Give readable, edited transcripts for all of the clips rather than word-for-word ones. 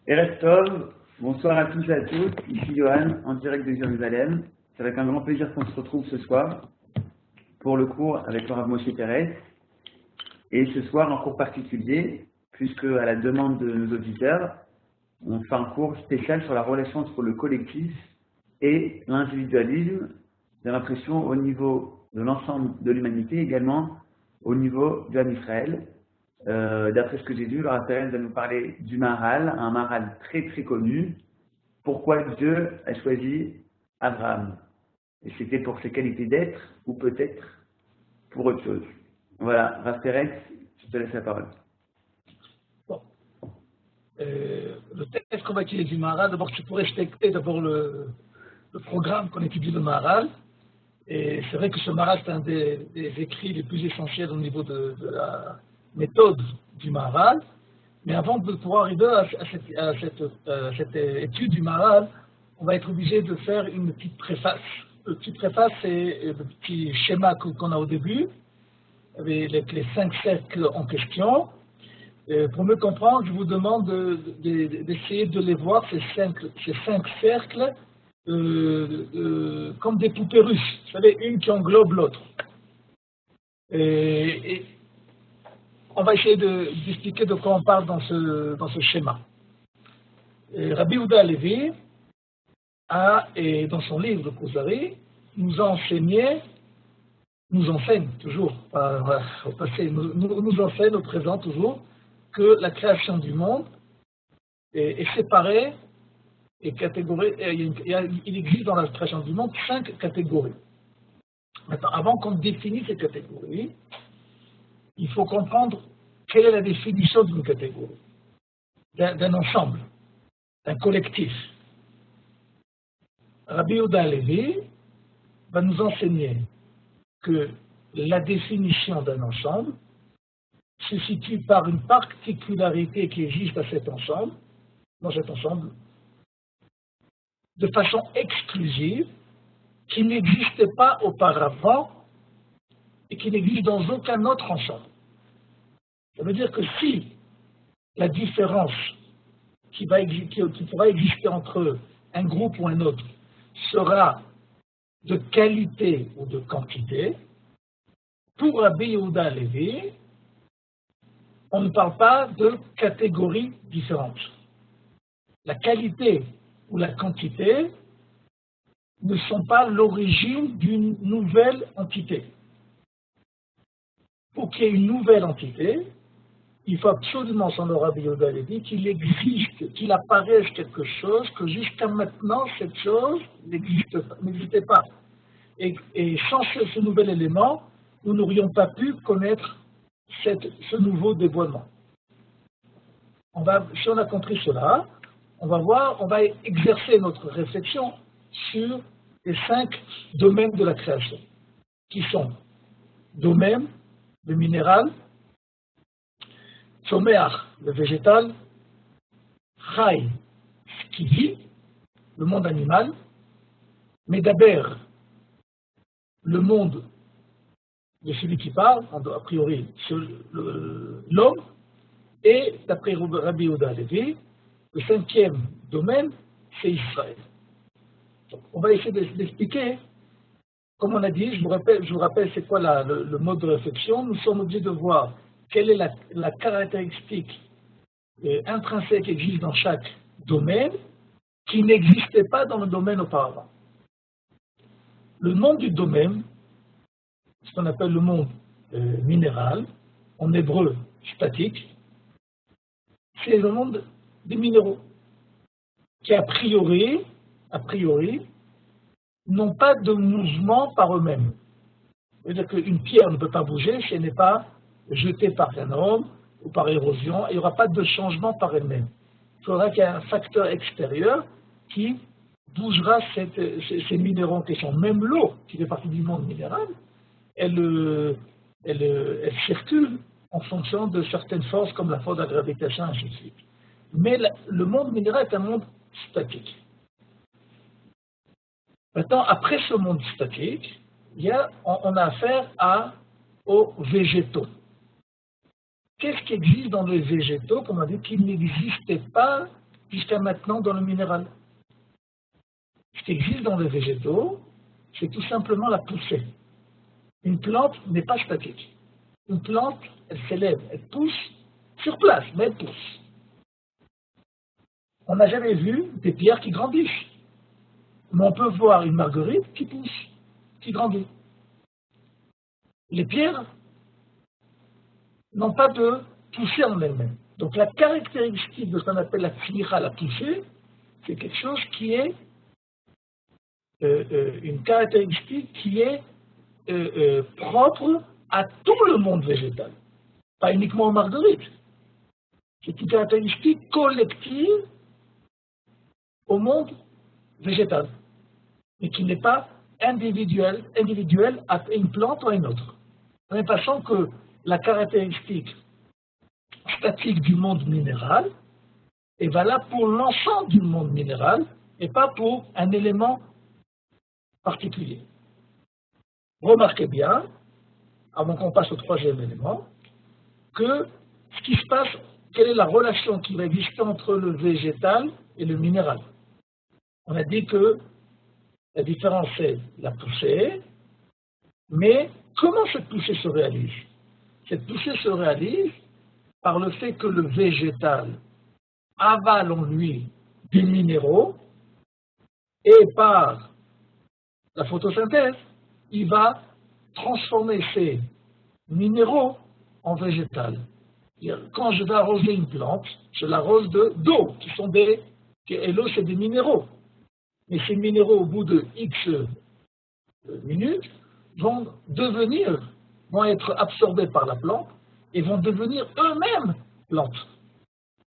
Erev Tov, bonsoir à tous et à toutes, ici Johan, en direct de Jérusalem. C'est avec un grand plaisir qu'on se retrouve ce soir pour le cours avec le Rav Moshe Peretz. Et ce soir, un cours particulier, puisque à la demande de nos auditeurs, on fait un cours spécial sur la relation entre le collectif et l'individualisme, j'ai l'impression au niveau de l'ensemble de l'humanité, également au niveau du Ham Israël. D'après ce que j'ai vu, le Rav Peretz va nous parler du Maharal, un Maharal très très connu. Pourquoi Dieu a choisi Abraham? Et c'était pour ses qualités d'être ou peut-être pour autre chose. Voilà, Rav Peretz, je te laisse la parole. Bon. Le texte qu'on va étudier du Maharal, d'abord tu pourrais respecter d'abord le programme qu'on étudie le Maharal. Et c'est vrai que ce Maharal c'est un des écrits les plus essentiels au niveau de la méthode du Maharal. Mais avant de pouvoir arriver à cette étude du Maharal, on va être obligé de faire une petite préface. La petite préface, c'est le petit schéma qu'on a au début, avec les 5 cercles en question. Pour me comprendre, je vous demande d'essayer de les voir, ces cinq cercles, comme des poupées russes. Vous savez, une qui englobe l'autre. Et on va essayer d'expliquer de quoi on parle dans ce schéma. Rabbi Yehuda Halevi et dans son livre, le Kuzari, nous enseigne toujours, au passé, nous enseigne au présent toujours, que la création du monde est séparée et catégorie. Il existe dans la création du monde 5 catégories. Maintenant, avant qu'on définisse ces catégories, il faut comprendre quelle est la définition d'une catégorie, d'un ensemble, d'un collectif. Rabbi Yehuda Halevi va nous enseigner que la définition d'un ensemble se situe par une particularité qui existe dans cet ensemble, de façon exclusive, qui n'existait pas auparavant et qui n'existe dans aucun autre ensemble. Ça veut dire que si la différence qui pourra exister entre un groupe ou un autre sera de qualité ou de quantité, pour Rabbi Yehuda Halevi, on ne parle pas de catégories différentes. La qualité ou la quantité ne sont pas l'origine d'une nouvelle entité. Pour qu'il y ait une nouvelle entité, il faut absolument, selon Rabbi Yehuda Halevi, qu'il apparaisse quelque chose que jusqu'à maintenant, cette chose n'existait pas. Et sans ce nouvel élément, nous n'aurions pas pu connaître ce nouveau dévoilement. Si on a compris cela, on va exercer notre réflexion sur les 5 domaines de la création, qui sont domaine, le minéral, Tzomeach, le végétal, Chai, ce qui vit, le monde animal, Medaber, le monde de celui qui parle, a priori l'homme, et d'après Rabbi Yehuda Halevi, le 5e domaine, c'est Israël. Donc, on va essayer d'expliquer, comme on a dit, je vous rappelle c'est quoi le mode de réflexion. Nous sommes obligés de voir quelle est la caractéristique intrinsèque qui existe dans chaque domaine qui n'existait pas dans le domaine auparavant. Le nom du domaine, ce qu'on appelle le monde minéral, en hébreu statique, c'est le monde des minéraux, qui a priori, n'ont pas de mouvement par eux-mêmes. C'est-à-dire qu'une pierre ne peut pas bouger si elle n'est pas jetée par un homme ou par érosion, et il n'y aura pas de changement par elle-même. Il faudra qu'il y ait un facteur extérieur qui bougera ces minéraux qui sont, même l'eau, qui fait partie du monde minéral, elle circule en fonction de certaines forces comme la force de la gravitation, ainsi de suite. Mais le monde minéral est un monde statique. Maintenant, après ce monde statique, on a affaire aux végétaux. Qu'est-ce qui existe dans les végétaux, comme on a dit, qui n'existait pas jusqu'à maintenant dans le minéral. Ce qui existe dans les végétaux, c'est tout simplement la poussée. Une plante n'est pas statique. Une plante, elle s'élève, elle pousse sur place, mais elle pousse. On n'a jamais vu des pierres qui grandissent. Mais on peut voir une marguerite qui pousse, qui grandit. Les pierres n'ont pas de poussée en elles-mêmes. Donc la caractéristique de ce qu'on appelle la tzmicha, la poussée, c'est quelque chose qui est une caractéristique qui est propre à tout le monde végétal, pas uniquement aux marguerites. C'est une caractéristique collective au monde végétal, mais qui n'est pas individuelle à une plante ou à une autre. De la même façon que la caractéristique statique du monde minéral est valable pour l'ensemble du monde minéral et pas pour un élément particulier. Remarquez bien, avant qu'on passe au troisième élément, que ce qui se passe, quelle est la relation qui va exister entre le végétal et le minéral. On a dit que la différence est la poussée, mais comment cette poussée se réalise? Cette poussée se réalise par le fait que le végétal avale en lui des minéraux et par la photosynthèse, il va transformer ces minéraux en végétal. Quand je vais arroser une plante, je l'arrose d'eau, et l'eau c'est des minéraux. Mais ces minéraux, au bout de X minutes, vont être absorbés par la plante et vont devenir eux-mêmes plantes.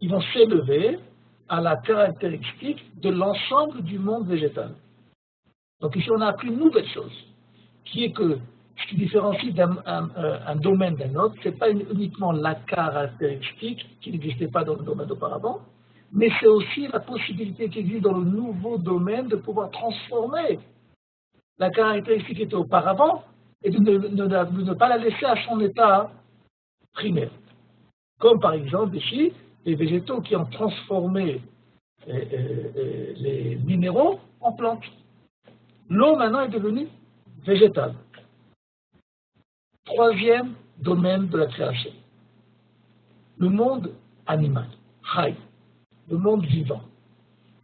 Ils vont s'élever à la caractéristique de l'ensemble du monde végétal. Donc ici, on a appris une nouvelle chose, qui est que ce qui différencie un domaine d'un autre, ce n'est pas uniquement la caractéristique qui n'existait pas dans le domaine d'auparavant, mais c'est aussi la possibilité qui existe dans le nouveau domaine de pouvoir transformer la caractéristique qui était auparavant et de ne pas la laisser à son état primaire. Comme par exemple ici, les végétaux qui ont transformé les minéraux en plantes. L'eau maintenant est devenue végétale. Troisième domaine de la création. Le monde animal, Chai, le monde vivant.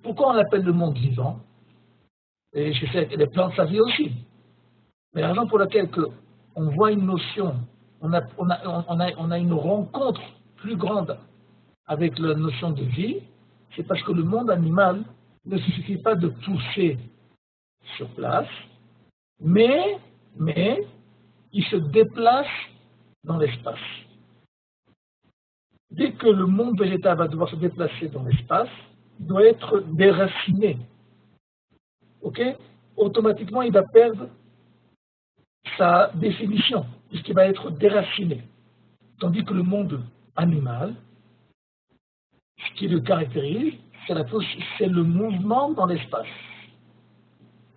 Pourquoi on l'appelle le monde vivant? Et je sais que les plantes, ça vit aussi. Mais la raison pour laquelle on voit une notion, on a une rencontre plus grande avec la notion de vie, c'est parce que le monde animal ne suffit pas de pousser sur place, mais il se déplace dans l'espace. Dès que le monde végétal va devoir se déplacer dans l'espace, il doit être déraciné. Ok? Automatiquement, il va perdre sa définition, puisqu'il va être déraciné. Tandis que le monde animal, ce qui le caractérise, c'est le mouvement dans l'espace.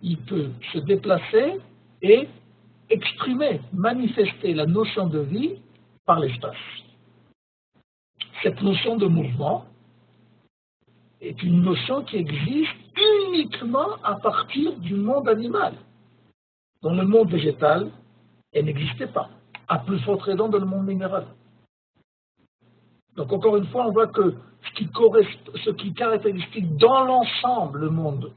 Il peut se déplacer et exprimer, manifester la notion de vie par l'espace. Cette notion de mouvement est une notion qui existe uniquement à partir du monde animal. Dans le monde végétal, elle n'existait pas. À plus forte raison dans le monde minéral. Donc encore une fois, on voit que ce qui caractérise dans l'ensemble le monde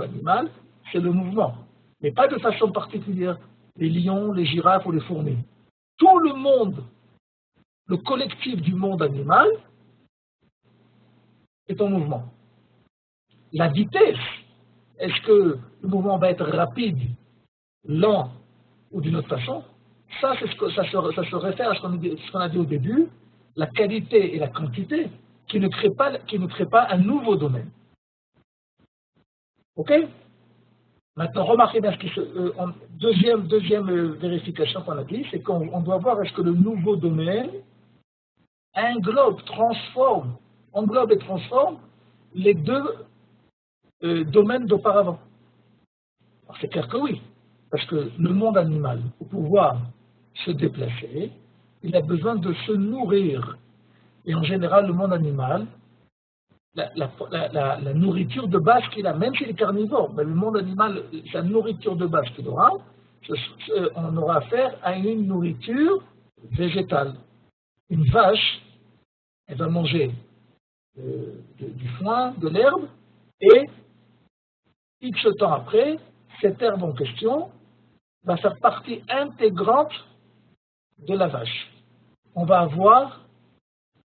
animal, c'est le mouvement. Mais pas de façon particulière. Les lions, les girafes ou les fourmis. Tout le monde, le collectif du monde animal, est en mouvement. La vitesse, est-ce que le mouvement va être rapide, lent ou d'une autre façon? Ça, ça se réfère à ce qu'on a dit au début, la qualité et la quantité qui ne créent pas un nouveau domaine. Ok? Maintenant, remarquez bien deuxième vérification qu'on a dit, c'est qu'on doit voir est-ce que le nouveau domaine englobe et transforme les deux domaines d'auparavant. Alors c'est clair que oui, parce que le monde animal, pour pouvoir se déplacer, il a besoin de se nourrir. Et en général, le monde animal la nourriture de base qu'il a, même s'il est carnivore, mais le monde animal, la nourriture de base qu'il aura, on aura affaire à une nourriture végétale. Une vache, elle va manger du foin, de l'herbe, et X temps après, cette herbe en question va faire partie intégrante de la vache. On va avoir,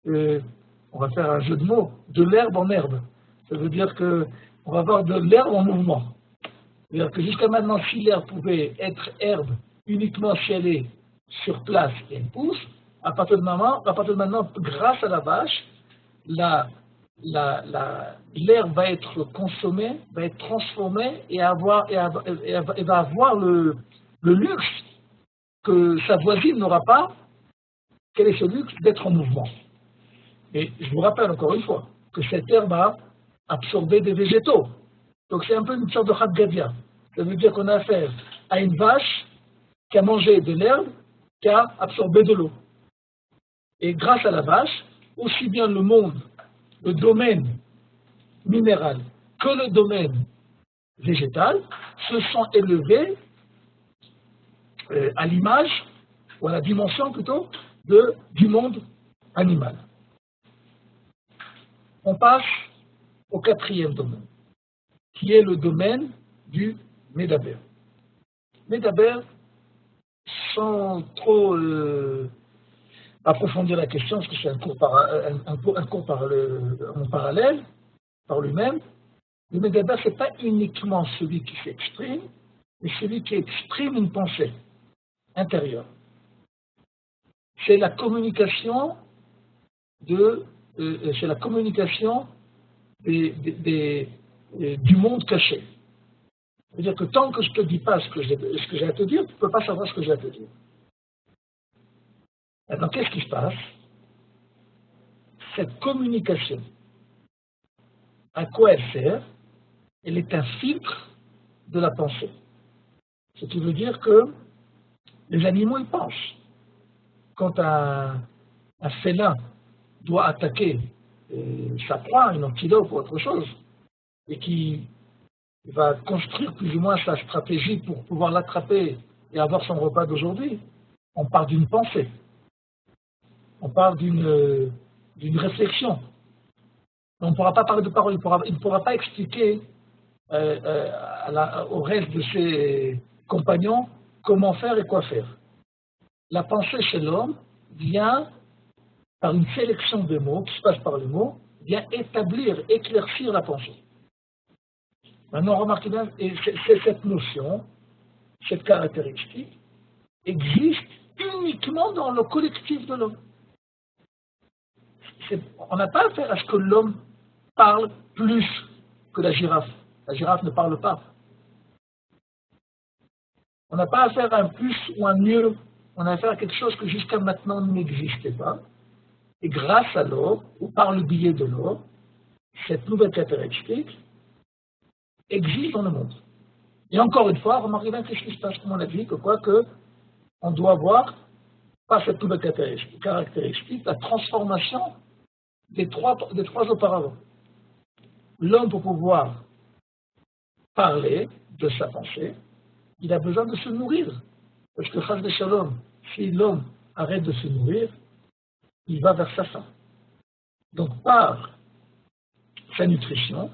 on va faire un jeu de mots, de l'herbe en herbe. Ça veut dire qu'on va avoir de l'herbe en mouvement. C'est-à-dire que jusqu'à maintenant, si l'herbe pouvait être herbe uniquement si elle est sur place et elle pousse, à partir de maintenant, grâce à la vache, l'herbe va être consommée, va être transformée et va avoir le luxe que sa voisine n'aura pas. Quel est ce luxe? D'être en mouvement. Et je vous rappelle encore une fois que cette herbe a absorbé des végétaux. Donc c'est un peu une sorte de Hadgadia. Ça veut dire qu'on a affaire à une vache qui a mangé de l'herbe, qui a absorbé de l'eau. Et grâce à la vache, aussi bien le monde, le domaine minéral que le domaine végétal se sont élevés à l'image, ou à la dimension plutôt, du monde animal. On passe au quatrième domaine, qui est le domaine du Médaber. Médaber, sans trop approfondir la question, parce que c'est un cours en parallèle, par lui-même, le Médaber, ce n'est pas uniquement celui qui s'exprime, mais celui qui exprime une pensée intérieure. C'est la communication du monde caché. C'est-à-dire que tant que je ne te dis pas ce que j'ai à te dire, tu ne peux pas savoir ce que j'ai à te dire. Maintenant, qu'est-ce qui se passe? Cette communication, à quoi elle sert? Elle est un filtre de la pensée. Ce qui veut dire que les animaux, ils pensent. Quand un félin doit attaquer sa proie, une antilope ou autre chose, et qui va construire plus ou moins sa stratégie pour pouvoir l'attraper et avoir son repas d'aujourd'hui, on parle d'une pensée. On parle d'une réflexion. On ne pourra pas parler de parole, il ne pourra pas expliquer au reste de ses compagnons comment faire et quoi faire. La pensée chez l'homme vient par une sélection de mots, qui se passe par les mots, vient éclaircir la pensée. Maintenant, remarquez bien, c'est cette notion, cette caractéristique, existe uniquement dans le collectif de l'homme. On n'a pas affaire à ce que l'homme parle plus que la girafe. La girafe ne parle pas. On n'a pas affaire à un plus ou un mieux. On a affaire à quelque chose que jusqu'à maintenant n'existait pas. Et grâce à l'or, ou par le biais de l'or, cette nouvelle caractéristique existe dans le monde. Et encore une fois, remarquez bien qu'est-ce qui se passe, comme on a dit, que on doit voir, par cette nouvelle caractéristique, la transformation des trois auparavant. L'homme, pour pouvoir parler de sa pensée, il a besoin de se nourrir. Parce que, chas de shalom, si l'homme arrête de se nourrir, il va vers sa faim. Donc, par sa nutrition,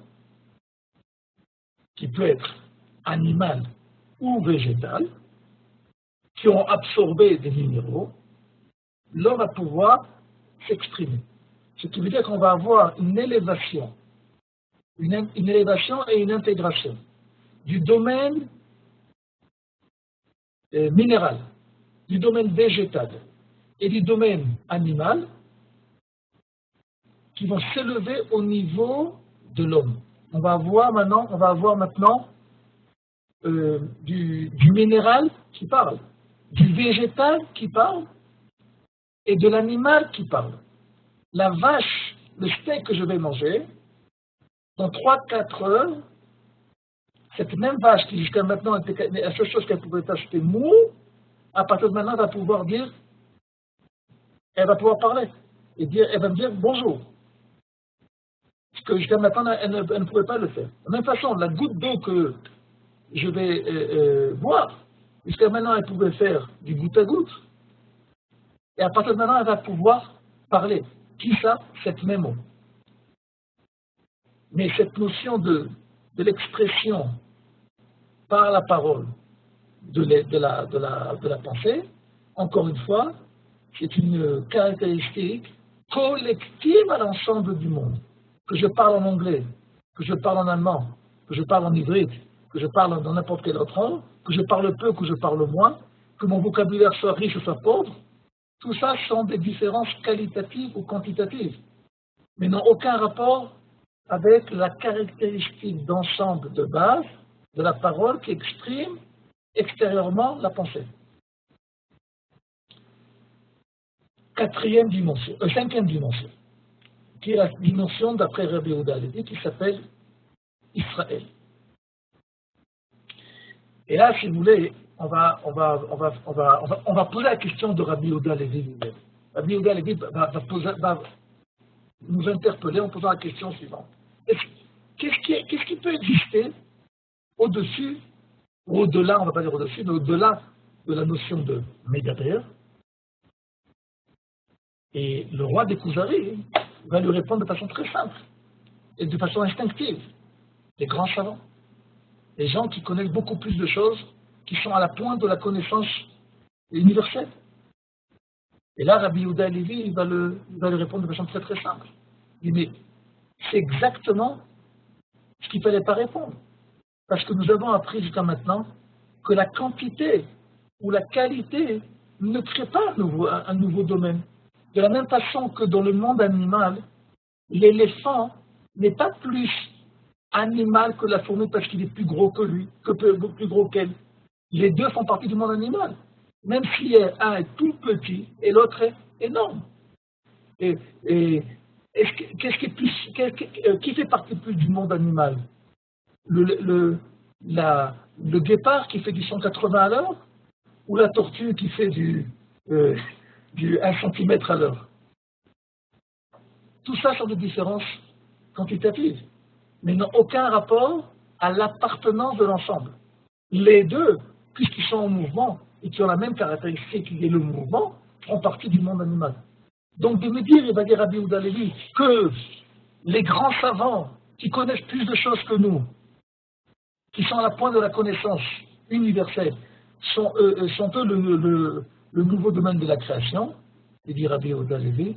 qui peut être animale ou végétale, qui ont absorbé des minéraux, l'homme va pouvoir s'exprimer. Ce qui veut dire qu'on va avoir une élévation et une intégration du domaine minéral, du domaine végétal et du domaine animal qui vont s'élever au niveau de l'homme. On va avoir maintenant du minéral qui parle, du végétal qui parle et de l'animal qui parle. La vache, le steak que je vais manger, dans 3-4 heures, cette même vache qui jusqu'à maintenant était la seule chose qu'elle pouvait acheter mou, à partir de maintenant, elle va pouvoir dire, elle va pouvoir parler, et elle va me dire bonjour. Parce que jusqu'à maintenant, elle ne pouvait pas le faire. De la même façon, la goutte d'eau que je vais boire, jusqu'à maintenant, elle pouvait faire du goutte à goutte. Et à partir de maintenant, elle va pouvoir parler. Qui ça? Cette même eau. Mais cette notion de l'expression par la parole de la pensée, encore une fois, c'est une caractéristique collective à l'ensemble du monde. Que je parle en anglais, que je parle en allemand, que je parle en hybride, que je parle dans n'importe quelle autre langue, que je parle peu, que je parle moins, que mon vocabulaire soit riche ou soit pauvre, tout ça sont des différences qualitatives ou quantitatives, mais n'ont aucun rapport avec la caractéristique d'ensemble de base de la parole qui exprime extérieurement la pensée. Cinquième dimension, qui est la dimension d'après Rabbi Yehuda Halevi, qui s'appelle Israël. Et là, si vous voulez, on va poser la question de Rabbi Yehuda Halevi lui-même. Rabbi Yehuda Halevi va nous interpeller en posant la question suivante. Qu'est-ce qui peut exister au-dessus, ou au-delà, on ne va pas dire au-dessus, mais au-delà de la notion de Medaber? Et le roi des Kuzari va lui répondre de façon très simple et de façon instinctive. Les grands savants, les gens qui connaissent beaucoup plus de choses, qui sont à la pointe de la connaissance universelle. Et là, Rabbi Yehuda Halevi va lui répondre de façon très très simple. Il dit, mais c'est exactement ce qu'il ne fallait pas répondre. Parce que nous avons appris jusqu'à maintenant que la quantité ou la qualité ne crée pas un nouveau domaine. De la même façon que dans le monde animal, l'éléphant n'est pas plus animal que la fourmi parce qu'il est plus gros que lui, plus gros qu'elle. Les deux font partie du monde animal. Même si un est tout petit et l'autre est énorme. Qui fait partie plus du monde animal? Le guépard qui fait du 180 à l'heure ou la tortue qui fait du 1 cm à l'heure? Tout ça sont des différences quantitatives, mais n'ont aucun rapport à l'appartenance de l'ensemble. Les deux, puisqu'ils sont en mouvement et qui ont la même caractéristique qui est le mouvement, font partie du monde animal. Donc de me dire, il va dire Rabbi Yehuda Halevi, que les grands savants qui connaissent plus de choses que nous, qui sont à la pointe de la connaissance universelle, sont eux le nouveau domaine de la création, et dit Rabbi Yehuda Halevi,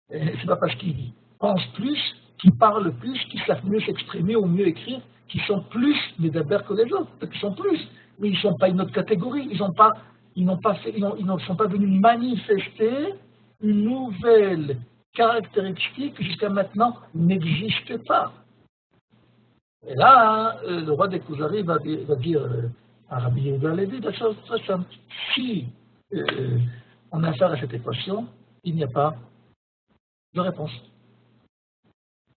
c'est pas parce qu'ils pensent plus, qu'ils parlent plus, qu'ils savent mieux s'exprimer ou mieux écrire, qu'ils sont plus Medaber que les autres, peut-être qu'ils sont plus, mais ils ne sont pas une autre catégorie, ils ne sont pas venus manifester une nouvelle caractéristique qui jusqu'à maintenant n'existait pas. Et là, le roi des Kuzari va dire à Rabbi Yehuda Halevi la chose très simple. Si on a affaire à cette équation, il n'y a pas de réponse.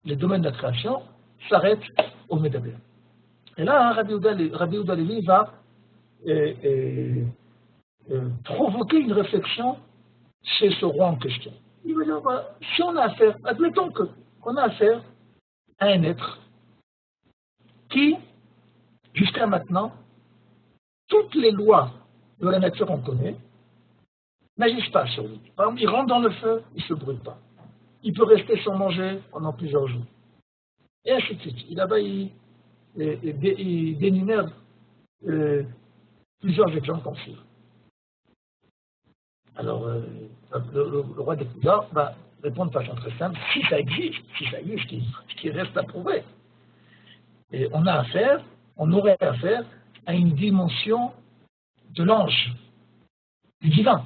Les domaines de la création s'arrêtent au Medaber. Et là, Rabbi Yehuda Halevi va provoquer une réflexion chez ce roi en question. Il va dire, si on a affaire, admettons qu'on a affaire à un être qui, jusqu'à maintenant, toutes les lois de la nature qu'on connaît, n'agissent pas sur lui. Par exemple, il rentre dans le feu, il ne se brûle pas. Il peut rester sans manger pendant plusieurs jours. Et ainsi de suite. Là-bas, il dénumère plusieurs exemples comme ça. Alors, le roi des Kuzari va répondre de façon très simple, si ça existe, ce qui reste à prouver. Et on aurait affaire à une dimension de l'ange, du divin.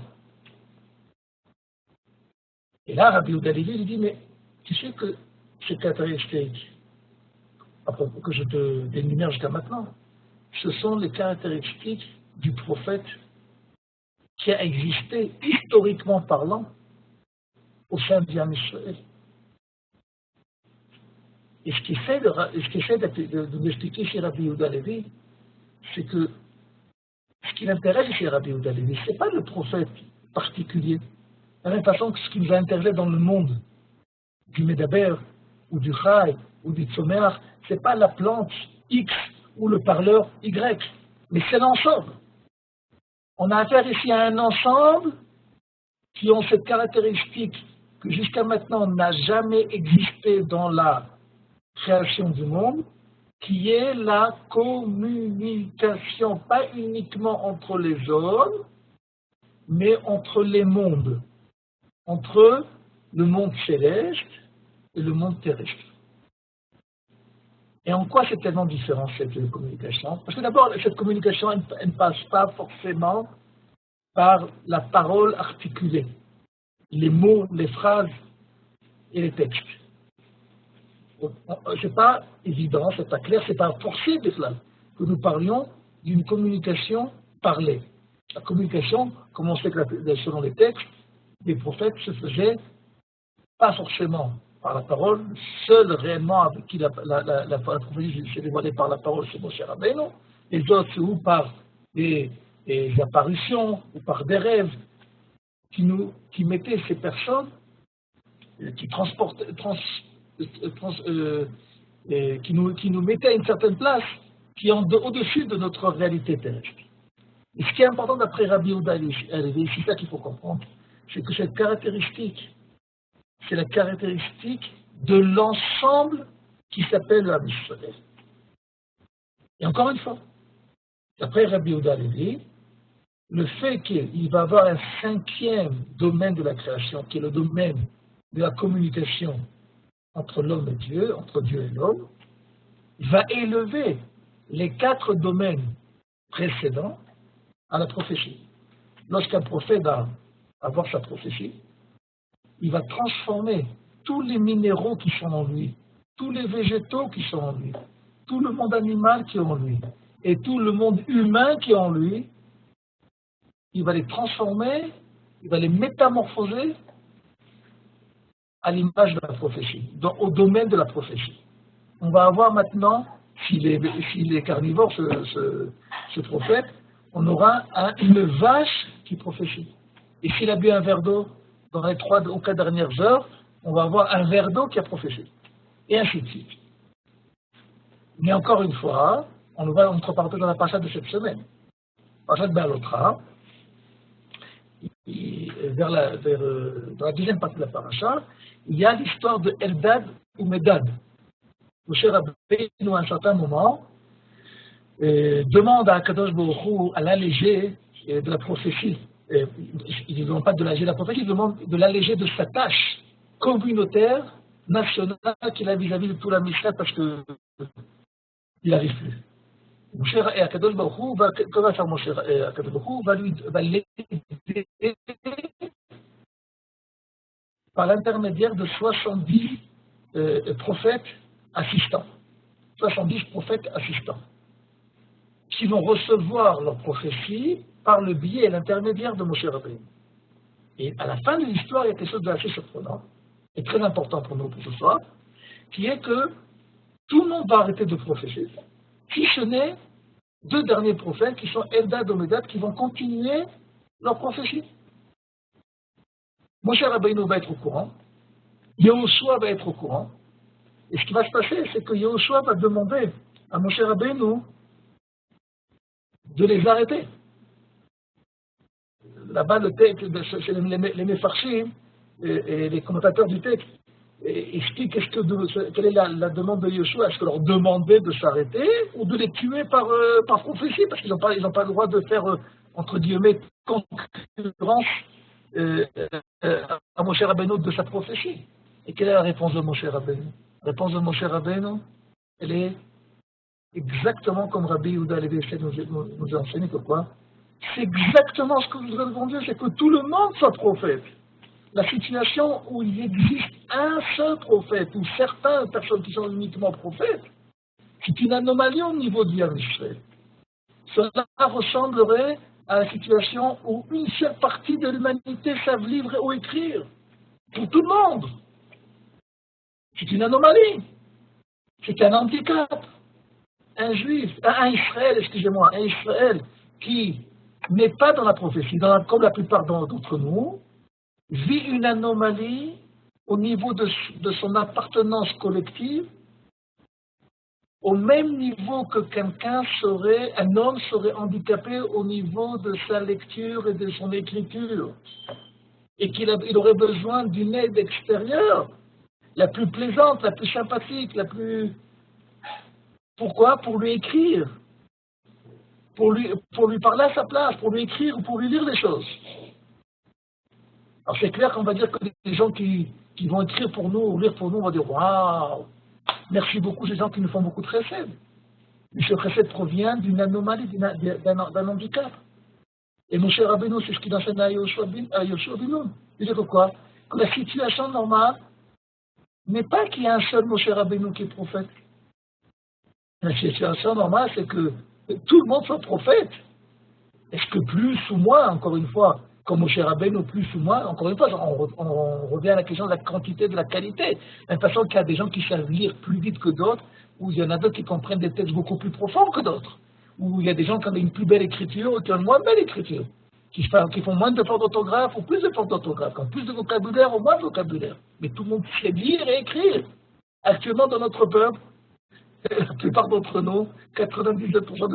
Et là, Rabbi Yehuda Halevi lui dit, mais tu sais que ces caractéristiques, à propos que je te dénumère jusqu'à maintenant, ce sont les caractéristiques du prophète qui a existé, historiquement parlant, au sein de Am Israël. Et ce qui essaie de nous expliquer chez Rabbi Yehuda Halevi, c'est que ce qui l'intéresse chez Rabbi Yehuda Halevi, ce n'est pas le prophète particulier. De la même façon que ce qui nous intéresse dans le monde du Medaber, ou du Chai, ou du Tzomeach, ce n'est pas la plante X ou le parleur Y, mais c'est l'ensemble. On a affaire ici à un ensemble qui ont cette caractéristique que jusqu'à maintenant n'a jamais existé dans la création du monde, qui est la communication, pas uniquement entre les hommes, mais entre les mondes, entre le monde céleste et le monde terrestre. Et en quoi c'est tellement différent cette communication? Parce que d'abord, cette communication, elle ne passe pas forcément par la parole articulée, les mots, les phrases et les textes. C'est pas évident, c'est pas clair, c'est pas forcé que nous parlions d'une communication parlée. La communication, comme on sait que selon les textes, les prophètes se faisaient pas forcément par la parole, seul réellement avec qui la prophétie s'est dévoilée par la parole, c'est Moshe Rabbeinu. Les autres, c'est ou par des apparitions, ou par des rêves, qui mettaient ces personnes, qui nous mettaient à une certaine place, qui est au-dessus de notre réalité terrestre. Et ce qui est important d'après Rabbi Yehuda Halevi, c'est ça qu'il faut comprendre, c'est que cette caractéristique, c'est la caractéristique de l'ensemble qui s'appelle le Am Yisraël. Et encore une fois, d'après Rabbi Yehuda Halevi, le fait qu'il va avoir un cinquième domaine de la création, qui est le domaine de la communication entre l'homme et Dieu, entre Dieu et l'homme, va élever les 4 domaines précédents à la prophétie. Lorsqu'un prophète va avoir sa prophétie, il va transformer tous les minéraux qui sont en lui, tous les végétaux qui sont en lui, tout le monde animal qui est en lui, et tout le monde humain qui est en lui, il va les transformer, il va les métamorphoser à l'image de la prophétie, au domaine de la prophétie. On va avoir maintenant, s'il est carnivore, ce prophète, on aura une vache qui prophétie. Et s'il a bu un verre d'eau dans les 3 ou 4 dernières heures, on va avoir un verre d'eau qui a prophétisé. Et ainsi de suite. Mais encore une fois, on va entre parenthèses dans la paracha de cette semaine. Paracha de Be'alotra, dans la deuxième partie de la paracha, il y a l'histoire de Eldad ou Medad. Moshe Rabbeinu, à un certain moment, demande à Kadosh Baruch Hu à l'alléger de la prophétie. Il ne demande pas de l'alléger de la prophétie, il demande de l'alléger de sa tâche communautaire, nationale qu'il a vis-à-vis de tout la Mishnah parce qu'il n'arrive plus. Moshe et Akadosh Baruch Hu va faire Moshe et Akadosh Baruch Hu va l'aider par l'intermédiaire de 70 prophètes assistants. 70 prophètes assistants qui vont recevoir leur prophétie par le biais et l'intermédiaire de Moshe Rabbeinu. Et à la fin de l'histoire, il y a quelque chose d'assez surprenant et très important pour nous pour ce soir, qui est que tout le monde va arrêter de prophétiser, si ce n'est 2 derniers prophètes qui sont Eldad et Medad qui vont continuer leur prophétie. Moshe Rabbeinu va être au courant, Yehoshua va être au courant, et ce qui va se passer, c'est que Yehoshua va demander à Moshe Rabbeinu de les arrêter. Là-bas, le texte, c'est les Mefarshim et les commentateurs du texte expliquent quelle est la demande de Yehoshua. Est-ce que leur demander de s'arrêter ou de les tuer par prophétie? Parce qu'ils n'ont pas le droit de faire, entre guillemets, concurrence à Moshe Rabbeinu de sa prophétie. Et quelle est la réponse de Moshe Rabbeinu? La réponse de Moshe Rabbeinu, elle est exactement comme Rabbi Yehuda Halevi nous a enseigné que quoi? C'est exactement ce que nous devons dire, c'est que tout le monde soit prophète. La situation où il existe un seul prophète, ou certaines personnes qui sont uniquement prophètes, c'est une anomalie au niveau du Am Yisraël. Cela ressemblerait à la situation où une seule partie de l'humanité savent lire ou écrire. Pour tout le monde. C'est une anomalie. C'est un handicap. Un Israël qui n'est pas dans la prophétie, comme la plupart d'entre nous, vit une anomalie au niveau de son appartenance collective, au même niveau que un homme serait handicapé au niveau de sa lecture et de son écriture, et il aurait besoin d'une aide extérieure, la plus plaisante, la plus sympathique, la plus... Pourquoi? Pour lui écrire, pour lui parler à sa place, pour lui écrire ou pour lui lire des choses. Alors c'est clair qu'on va dire que les gens qui vont écrire pour nous ou lire pour nous vont dire « Waouh, merci beaucoup ces gens qui nous font beaucoup de chesed ». Mais ce chesed provient d'une anomalie, d'un handicap. Et Moshe Rabbeinu, c'est ce qu'il enseigne à Yoshua Binoun. Il dit que quoi? Que la situation normale n'est pas qu'il y a un seul Moshe Rabbeinu qui est prophète. La situation normale, c'est que tout le monde soit prophète. Est-ce que plus ou moins, encore une fois, comme Moshe Rabbeinu, plus ou moins, encore une fois, on revient à la question de la quantité, de la qualité. De la même façon qu'il y a des gens qui savent lire plus vite que d'autres, ou il y en a d'autres qui comprennent des textes beaucoup plus profonds que d'autres, ou il y a des gens qui ont une plus belle écriture ou qui ont une moins belle écriture, qui font moins de fautes d'orthographe ou plus de fautes d'orthographe, qui ont plus de vocabulaire ou moins de vocabulaire. Mais tout le monde sait lire et écrire. Actuellement, dans notre peuple, la plupart d'entre nous, 99%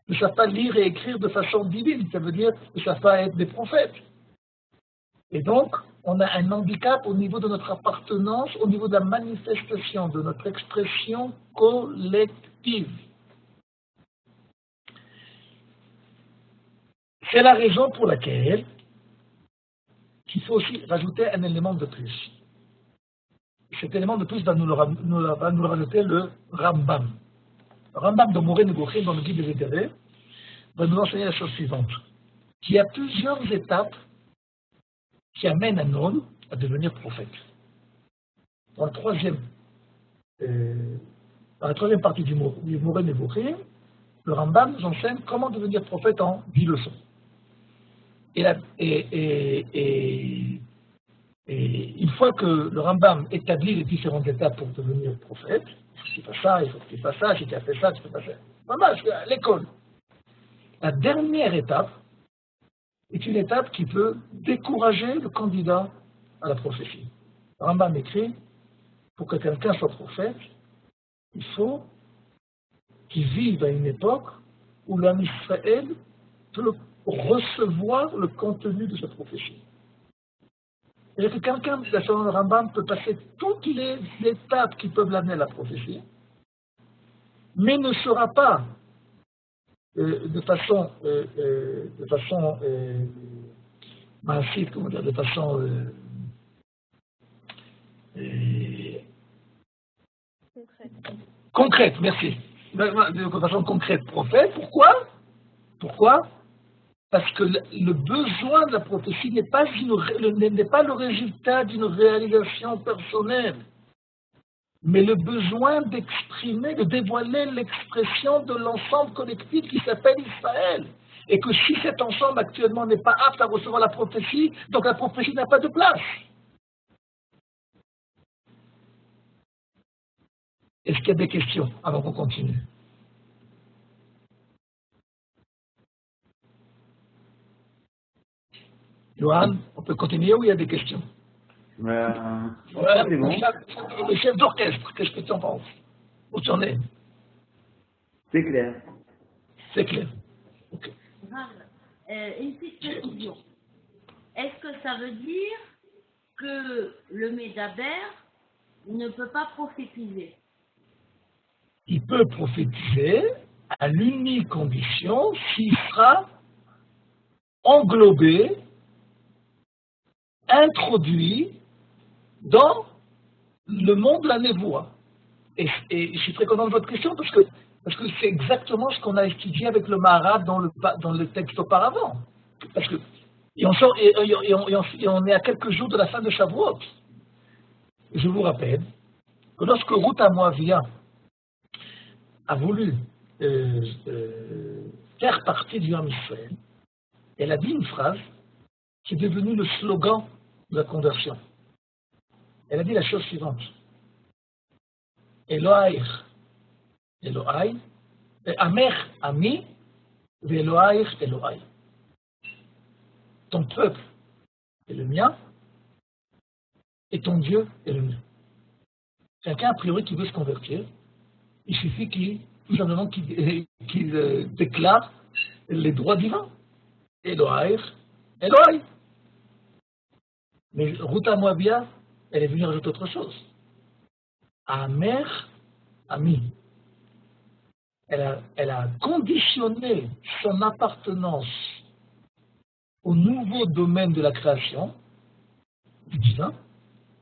ne savent pas lire et écrire de façon divine, ça veut dire ne savent pas être des prophètes. Et donc, on a un handicap au niveau de notre appartenance, au niveau de la manifestation, de notre expression collective. C'est la raison pour laquelle il faut aussi rajouter un élément de plus. Cet élément de plus va nous le rajouter le Rambam. Le Rambam de Moreh Nebuchim, dans le guide des Égarés, va nous enseigner la chose suivante. Qu'il y a plusieurs étapes qui amènent un homme à devenir prophète. Dans la troisième partie du Moreh Nebuchim, le Rambam nous enseigne comment devenir prophète en 10 leçons. Et une fois que le Rambam établit les différentes étapes pour devenir prophète, il faut que tu fasses ça, il faut que tu fasses ça, si tu as fait ça, tu peux pas faire. Maman, je suis à l'école. La dernière étape est une étape qui peut décourager le candidat à la prophétie. Le Rambam écrit, pour que quelqu'un soit prophète, il faut qu'il vive à une époque où l'homme Israël peut recevoir le contenu de sa prophétie. C'est-à-dire que quelqu'un, selon le Rambam, peut passer toutes les étapes qui peuvent l'amener à la prophétie, mais ne sera pas de façon massive, comment dire, de façon concrète, merci. De façon concrète, prophète. Pourquoi? Parce que le besoin de la prophétie n'est pas le résultat d'une réalisation personnelle, mais le besoin d'exprimer, de dévoiler l'expression de l'ensemble collectif qui s'appelle Israël. Et que si cet ensemble actuellement n'est pas apte à recevoir la prophétie, donc la prophétie n'a pas de place. Est-ce qu'il y a des questions avant qu'on continue? Johan, on peut continuer ou il y a des questions? C'est bon. Le chef d'orchestre, qu'est-ce que tu en penses? Où tu en es? C'est clair. C'est clair. Okay. Une petite précision. Est-ce que ça veut dire que le Médaber ne peut pas prophétiser? Il peut prophétiser à l'unique condition s'il sera englobé, introduit dans le monde de la névoie. Et je suis très content de votre question parce que c'est exactement ce qu'on a étudié avec le Maharad dans le texte auparavant. Et on est à quelques jours de la fin de Shavuot. Je vous rappelle que lorsque Ruth Moavia a voulu faire partie du Ham Israël, elle a dit une phrase qui est devenue le slogan de la conversion. Elle a dit la chose suivante. Elohai, Amer, Ami, Ve'Elohai, Elohai. Ton peuple est le mien, et ton Dieu est le mien. Quelqu'un, a priori, qui veut se convertir, il suffit tout simplement qu'il déclare les droits divins. Elohai, Elohai. Mais Ruta Moabia, elle est venue rajouter autre chose. Amer, Ami. Elle a conditionné son appartenance au nouveau domaine de la création, du divin,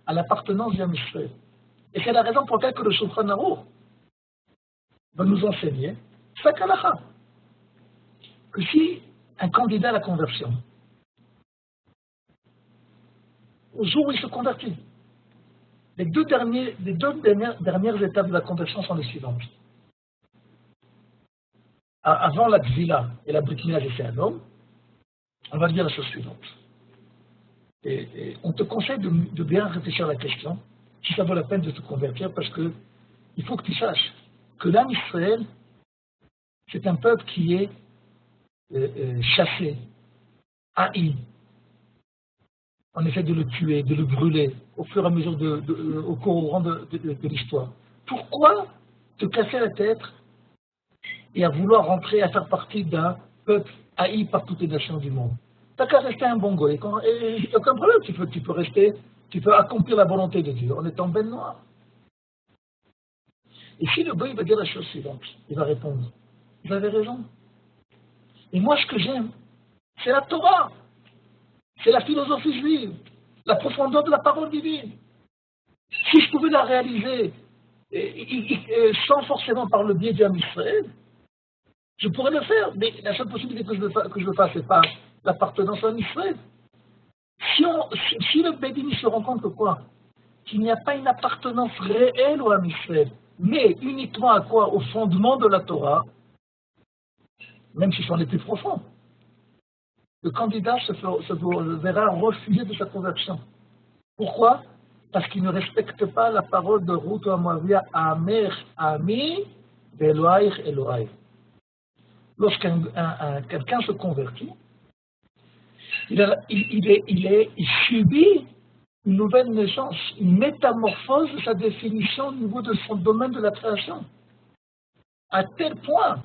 à l'appartenance du Israël. Et c'est la raison pour laquelle le Shulchan Aruch va nous enseigner, Sakalacha, que si un candidat à la conversion, au jour où il se convertit, les deux dernières étapes de la conversion sont les suivantes. Avant la Tvila et la Brit Mila, c'est un homme, on va dire la chose suivante. Et on te conseille de bien réfléchir à la question, si ça vaut la peine de te convertir, parce que il faut que tu saches que l'âme Israël, c'est un peuple qui est chassé, haï. On essaie de le tuer, de le brûler, au fur et à mesure, au courant de l'histoire. Pourquoi te casser la tête et à vouloir rentrer, à faire partie d'un peuple haï par toutes les nations du monde? T'as qu'à rester un bon goy, et aucun problème, tu peux rester, tu peux accomplir la volonté de Dieu en étant ben noir. Et si le goy va dire la chose suivante, il va répondre, vous avez raison. Et moi, ce que j'aime, c'est la Torah, c'est la philosophie juive, la profondeur de la parole divine. Si je pouvais la réaliser sans forcément par le biais du Ham Israël, je pourrais le faire, mais la seule possibilité que je le fasse, c'est pas l'appartenance à Israël. Si le Bédini se rend compte que quoi? Qu'il n'y a pas une appartenance réelle au Ham Israël, mais uniquement à quoi? Au fondement de la Torah, même si c'en est plus profond. Le candidat se verra refuser de sa conversion. Pourquoi? Parce qu'il ne respecte pas la parole de Ruth Moabia, Amer, Ami, Elohai, Elohai. Quelqu'un se convertit, il subit une nouvelle naissance, une métamorphose de sa définition au niveau de son domaine de la création. À tel point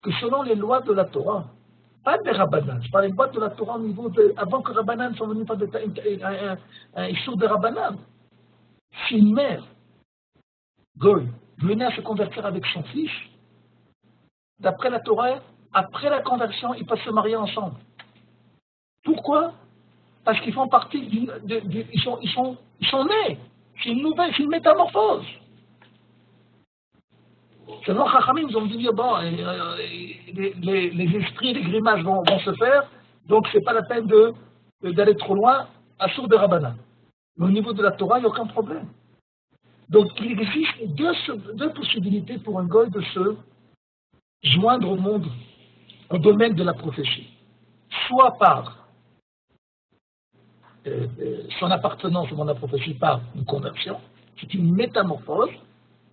que selon les lois de la Torah, pas des Rabbanan, je parle des lois de la Torah au niveau avant que Rabbanan soit venu par un issur de Rabbanan. Si une mère, Goy, venait à se convertir avec son fils, d'après la Torah, après la conversion, ils peuvent se marier ensemble. Pourquoi? Parce qu'ils font partie ils sont nés. C'est une métamorphose. Seulement, Chachamim, ils ont dit, bon, les esprits et les grimaces vont se faire, donc c'est pas la peine d'aller trop loin à sourd de Rabbanan. Mais au niveau de la Torah, il n'y a aucun problème. Donc il existe deux possibilités pour un goy de se joindre au monde, au domaine de la prophétie. Soit par son appartenance au monde de la prophétie par une conversion, c'est une métamorphose,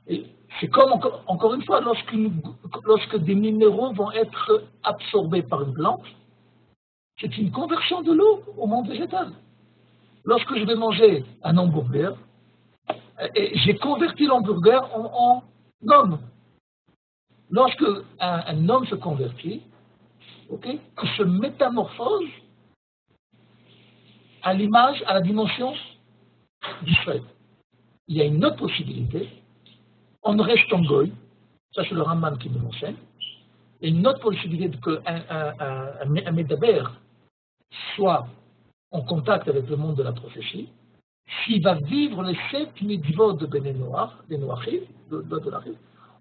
et c'est comme, encore une fois, lorsque des minéraux vont être absorbés par une plante, c'est une conversion de l'eau au monde végétal. Lorsque je vais manger un hamburger, j'ai converti l'hamburger en homme. Lorsque un homme se convertit, il se métamorphose à l'image, à la dimension d'Israël. Il y a une autre possibilité, en restant goy, ça c'est le Ramban qui me l'enseigne, et une autre possibilité qu'un médaber soit en contact avec le monde de la prophétie, s'il va vivre les 7 mitzvot de Béné Noach, des Noachim, de l'Arif,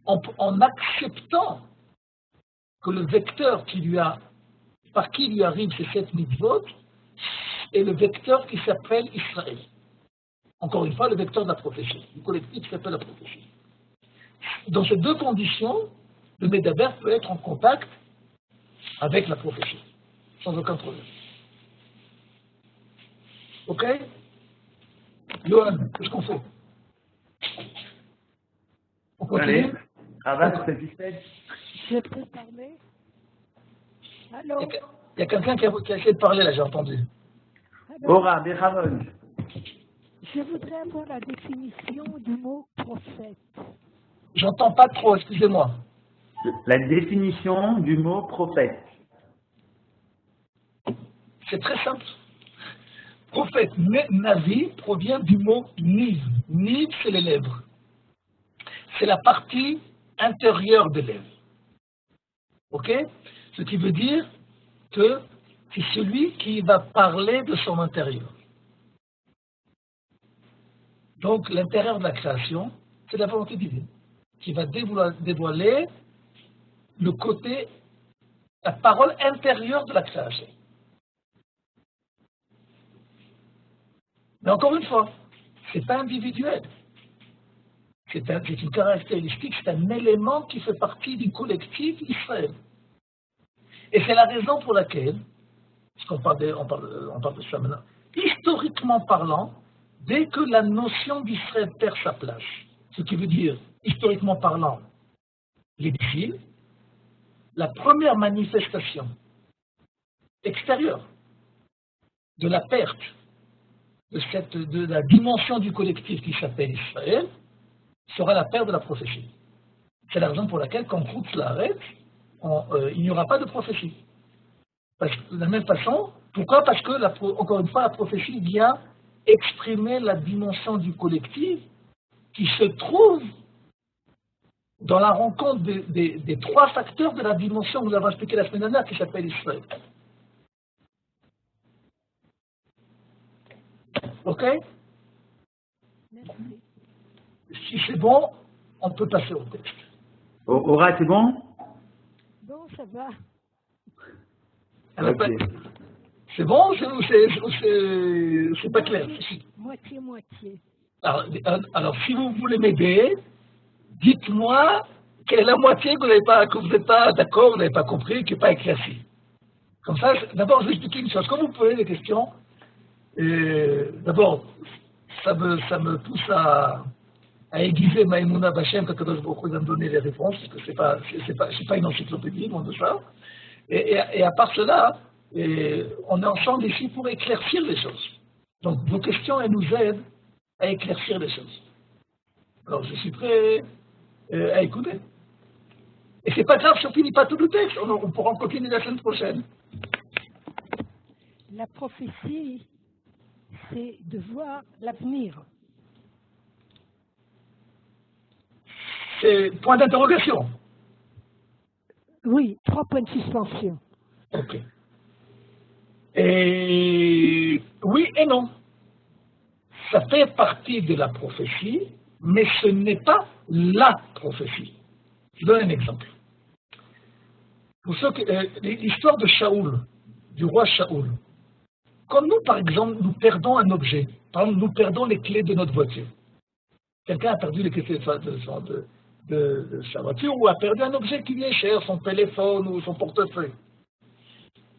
en acceptant que le vecteur par qui lui arrivent ces 7 mitzvot est le vecteur qui s'appelle Israël. Encore une fois, le vecteur de la prophétie, du collectif qui s'appelle la prophétie. Dans ces deux conditions, le médaber peut être en contact avec la prophétie, sans aucun problème. Ok? Johan, qu'est-ce qu'on fait? On continue? Allez, Rabat, satisfait? Je peux parler? Allô? Il y a quelqu'un qui a essayé de parler là, j'ai entendu. Allô? Ora, Bechavon. Je voudrais avoir la définition du mot prophète. J'entends pas trop, excusez-moi. La définition du mot prophète. C'est très simple. Prophète, Navi provient du mot Niv. Niv, c'est les lèvres. C'est la partie intérieure des lèvres. Ok? Ce qui veut dire que c'est celui qui va parler de son intérieur. Donc, l'intérieur de la création, c'est la volonté divine, qui va dévoiler le côté, la parole intérieure de la création. Mais encore une fois, ce n'est pas individuel. C'est une caractéristique, c'est un élément qui fait partie du collectif Israël. Et c'est la raison pour laquelle, puisqu'on parle de ça maintenant, historiquement parlant, dès que la notion d'Israël perd sa place, ce qui veut dire, historiquement parlant, l'exil, la première manifestation extérieure de la perte de la dimension du collectif qui s'appelle Israël sera la perte de la prophétie. C'est la raison pour laquelle, quand Chutz La'aretz, il n'y aura pas de prophétie. De la même façon, pourquoi? Parce que, encore une fois, la prophétie vient exprimer la dimension du collectif qui se trouve dans la rencontre des trois facteurs de la dimension que nous avons expliqué la semaine dernière qui s'appelle Israël. Ok? Merci. Si c'est bon, on peut passer au texte. Aura, c'est bon? Bon, ça va. Alors, Ok. c'est bon ou c'est pas clair? Moitié-moitié. Alors, si vous voulez m'aider, dites-moi quelle est la moitié que vous n'êtes pas d'accord, vous n'avez pas compris, qui n'est pas éclairci. Comme ça, d'abord, je vais expliquer une chose. Quand vous me posez des questions, d'abord, ça me pousse à aiguiser ma émouna Bachem quand Kadosh Baruch Hu va me donner les réponses, parce que c'est pas une encyclopédie, loin de ça. Et à part cela, on est ensemble ici pour éclaircir les choses. Donc, vos questions, elles nous aident à éclaircir les choses. Alors, je suis prêt à écouter. Et c'est pas grave si on finit pas tout le texte, on pourra en continuer la semaine prochaine. La prophétie, c'est de voir l'avenir. C'est point d'interrogation. Oui, 3 points de suspension. Ok. Et oui et non. Ça fait partie de la prophétie, mais ce n'est pas la prophétie. Je donne un exemple. Pour ceux l'histoire de Shaoul, du roi Shaoul. Quand nous, par exemple, nous perdons un objet, par exemple, nous perdons les clés de notre voiture. Quelqu'un a perdu les clés de sa voiture ou a perdu un objet qui lui est cher, son téléphone ou son portefeuille.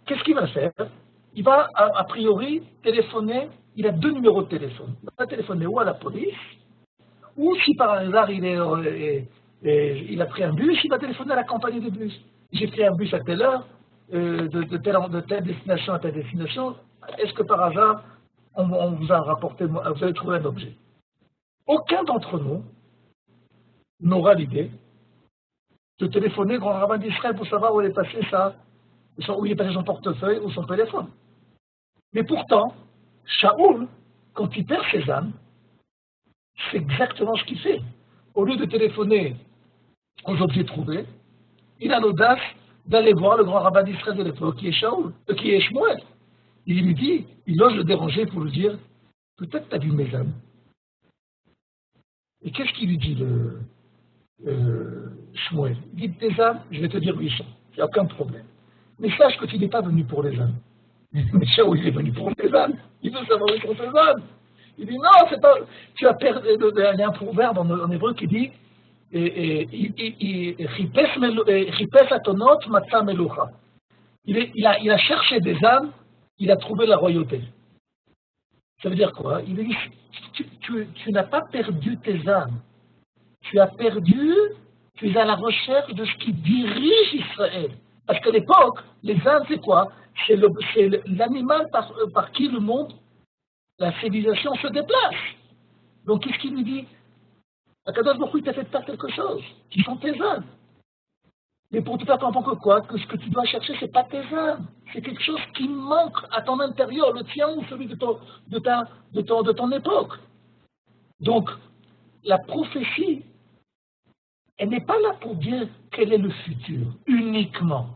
Qu'est-ce qu'il va faire? Il va, a priori, téléphoner. Il a 2 numéros de téléphone. Il va téléphoner ou à la police, ou si par hasard il a pris un bus, il va téléphoner à la compagnie de bus. J'ai pris un bus à telle heure, de telle destination à telle destination. Est-ce que par hasard, on vous a rapporté, vous avez trouvé un objet? Aucun d'entre nous n'aura l'idée de téléphoner au grand rabbin d'Israël pour savoir où il est passé où il est passé son portefeuille ou son téléphone. Mais pourtant, Shaoul, quand il perd ses âmes, c'est exactement ce qu'il fait. Au lieu de téléphoner aux objets trouvés, il a l'audace d'aller voir le grand rabbin d'Israël de l'époque, qui est Shmuel. Il lui dit, il ose le déranger pour lui dire, peut-être tu as vu mes âmes. Et qu'est-ce qu'il lui dit, Shmuel? Il dit, tes âmes, je vais te dire où ils sont, il n'y a aucun problème. Mais sache que tu n'es pas venu pour les âmes. Mais Shaoul, il est venu pour les âmes. Il veut savoir où sont tes âmes. Il dit, non, c'est pas, tu as perdu, il y a un proverbe en hébreu qui dit, Chipes atonot matza melucha. Il a cherché des âmes, il a trouvé la royauté. Ça veut dire quoi? Il dit, tu n'as pas perdu tes âmes. Tu es à la recherche de ce qui dirige Israël. Parce qu'à l'époque, les âmes, c'est quoi? C'est l'animal par qui le monde, la civilisation se déplace. Donc qu'est-ce qu'il nous dit? Akadosh Baruch Hu, il t'a fait faire quelque chose, qui sont tes âmes. Mais pour te faire comprendre que quoi? Que ce que tu dois chercher, c'est pas tes âmes. C'est quelque chose qui manque à ton intérieur, le tien ou celui de ton époque. Donc, la prophétie, elle n'est pas là pour dire quel est le futur, uniquement.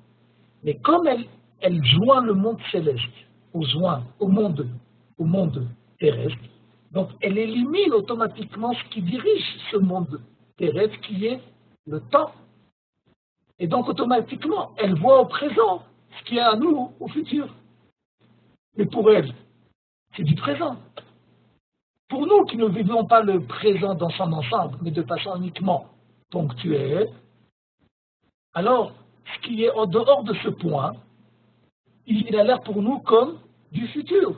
Mais comme elle joint le monde céleste au monde terrestre, donc elle élimine automatiquement ce qui dirige ce monde terrestre, qui est le temps. Et donc automatiquement, elle voit au présent ce qui est à nous au futur. Mais pour elle, c'est du présent. Pour nous qui ne vivons pas le présent dans son ensemble, mais de façon uniquement ponctuelle, alors ce qui est en dehors de ce point, il a l'air pour nous comme du futur.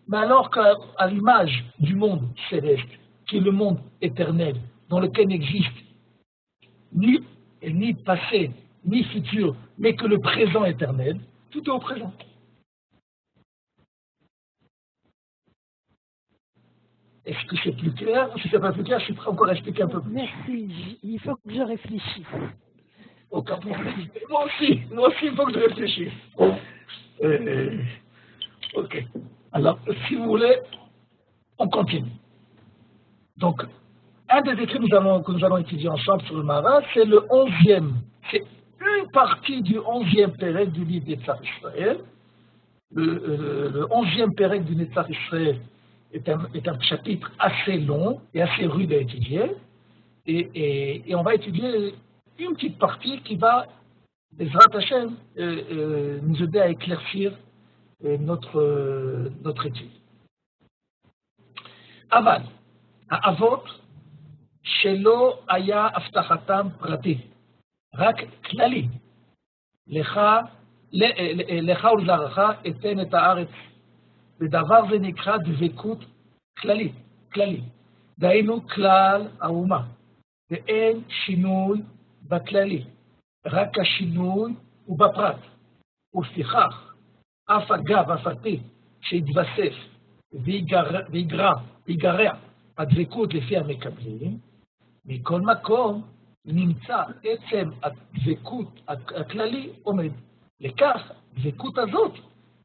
Mais alors qu'à l'image du monde céleste, qui est le monde éternel, dans lequel n'existe ni passé, ni futur, mais que le présent éternel, tout est au présent. Est-ce que c'est plus clair? Si c'est pas plus clair, je suis prêt encore à expliquer un peu plus. Merci, il faut que je réfléchisse. Aucun problème. Moi aussi, il faut que je réfléchisse. Ok. Alors, si vous voulez, on continue. Donc, un des écrits que nous allons étudier ensemble sur le Maharal, c'est le 11e. C'est une partie du 11e pérec du livre d'Etzar Israël. Le 11e pérec du Netzar Israël est un chapitre assez long et assez rude à étudier. Et on va étudier une petite partie qui va, Bezrat Hashem, nous aider à éclaircir notre étude. Aval, האבות שלא היה הבטחתם פרטית, רק כללי. לך ולזרעך אתן את הארץ. ודבר זה נקרא דבקות כללי. דהיינו כלל האומה. ואין שינוי בכללי, רק השינוי הוא בפרט. ולפיכך, אף אגב, אף עתיד, שיתווסף ויגרע הדבקות לפי המקבלים, מכל מקום נמצא עצם הדבקות הכללי עומד. לכך, דבקות הזאת,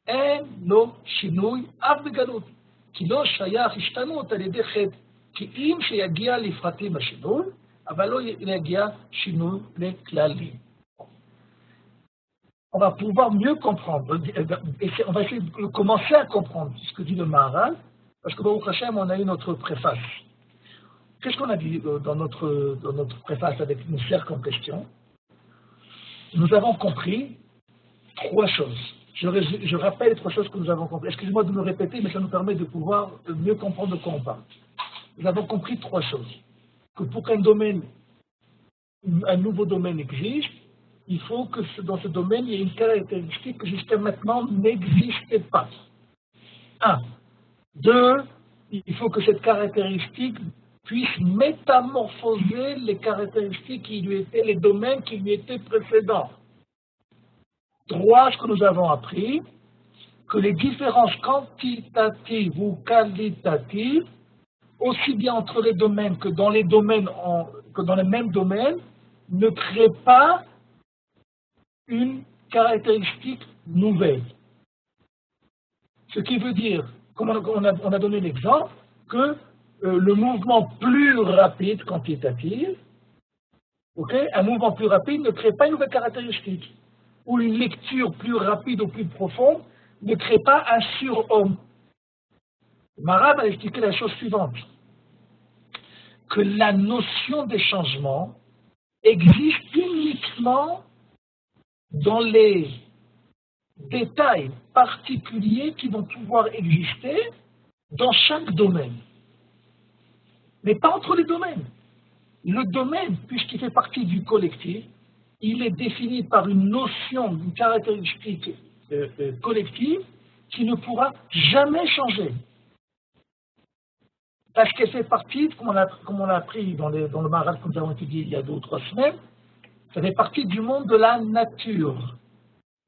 אין לו שינוי אף בגלות, כי לא שייך השתנות על ידי חטא, כי אם שיגיע לפרטים השינוי, אבל לא יגיע שינוי לכללי. On va pouvoir mieux comprendre, on va essayer de commencer à comprendre ce que dit le Maharal, parce que Baruch Hashem, on a eu notre préface. Qu'est-ce qu'on a dit dans notre préface avec une cercle en question? Nous avons compris trois choses. Je rappelle les trois choses que nous avons compris. Excusez-moi de me répéter, mais ça nous permet de pouvoir mieux comprendre de quoi on parle. Nous avons compris trois choses. Que pour qu'un domaine, un nouveau domaine existe, il faut que dans ce domaine, il y ait une caractéristique que jusqu'à maintenant n'existait pas. 1. 2. Il faut que cette caractéristique puisse métamorphoser les caractéristiques qui lui étaient, les domaines qui lui étaient précédents. 3. Ce que nous avons appris, que les différences quantitatives ou qualitatives, aussi bien entre les domaines que dans les domaines que dans les mêmes domaines, ne créent pas une caractéristique nouvelle. Ce qui veut dire, comme on a donné l'exemple, que le mouvement plus rapide quantitatif, un mouvement plus rapide ne crée pas une nouvelle caractéristique. Ou une lecture plus rapide ou plus profonde ne crée pas un surhomme. Maharal a expliqué la chose suivante, que la notion des changements existe uniquement dans les détails particuliers qui vont pouvoir exister dans chaque domaine, mais pas entre les domaines. Le domaine, puisqu'il fait partie du collectif, il est défini par une notion, une caractéristique collective qui ne pourra jamais changer. Parce qu'elle fait partie, comme on l'a appris dans le Maharal que nous avons étudié il y a 2 ou 3 semaines, ça fait partie du monde de la nature.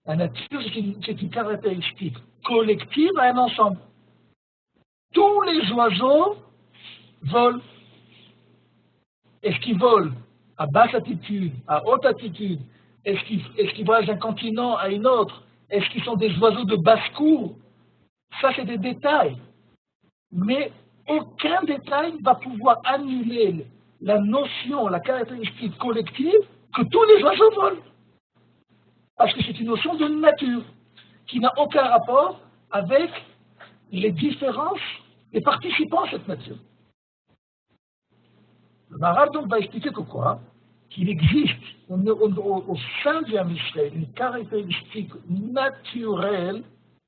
La nature, c'est une caractéristique collective à un ensemble. Tous les oiseaux volent. Est-ce qu'ils volent à basse altitude, à haute altitude? Est-ce qu'ils voyagent d'un continent à une autre? Est-ce qu'ils sont des oiseaux de basse-cour? Ça, c'est des détails. Mais aucun détail ne va pouvoir annuler la notion, la caractéristique collective que tous les oiseaux volent. Parce que c'est une notion de nature qui n'a aucun rapport avec les différences des participants à cette nature. Le Maharal donc va expliquer que quoi? Qu'il existe au sein du Am Israël une caractéristique naturelle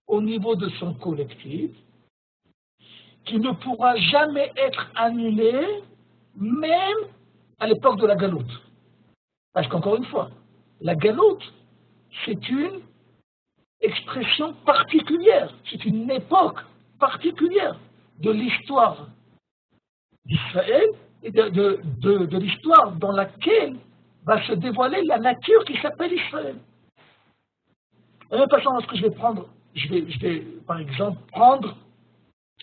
au niveau de son collectif qui ne pourra jamais être annulée, même à l'époque de la galoute. Parce qu'encore une fois, la galoute, c'est une expression particulière, c'est une époque particulière de l'histoire d'Israël et de l'histoire dans laquelle va se dévoiler la nature qui s'appelle Israël. De la même façon, lorsque je vais par exemple prendre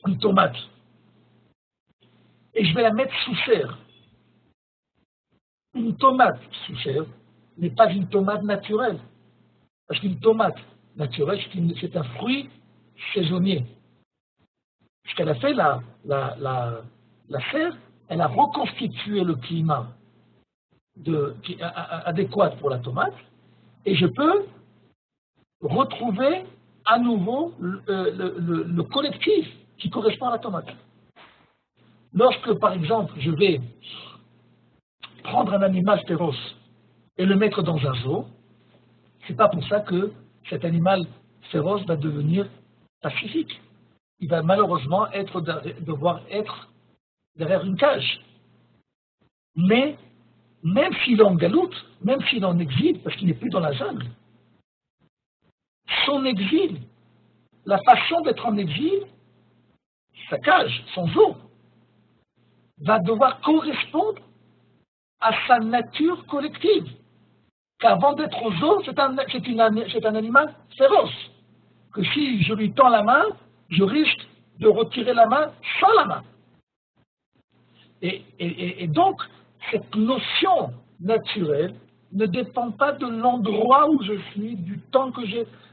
une tomate et je vais la mettre sous serre. Une tomate sous serre n'est pas une tomate naturelle. Parce qu'une tomate naturelle, c'est un fruit saisonnier. Ce qu'elle a fait, la serre, elle a reconstitué le climat adéquat pour la tomate, et je peux retrouver à nouveau le collectif qui correspond à la tomate. Lorsque, par exemple, je vais prendre un animal féroce et le mettre dans un zoo, c'est pas pour ça que cet animal féroce va devenir pacifique. Il va malheureusement devoir être derrière une cage. Mais même s'il est en galoute, même s'il est en exil, parce qu'il n'est plus dans la jungle, son exil, la façon d'être en exil, sa cage, son zoo, va devoir correspondre à sa nature collective. Qu'avant d'être au zoo, c'est un animal féroce. Que si je lui tends la main, je risque de retirer la main sans la main. Et donc, cette notion naturelle ne dépend pas de l'endroit où je suis, du temps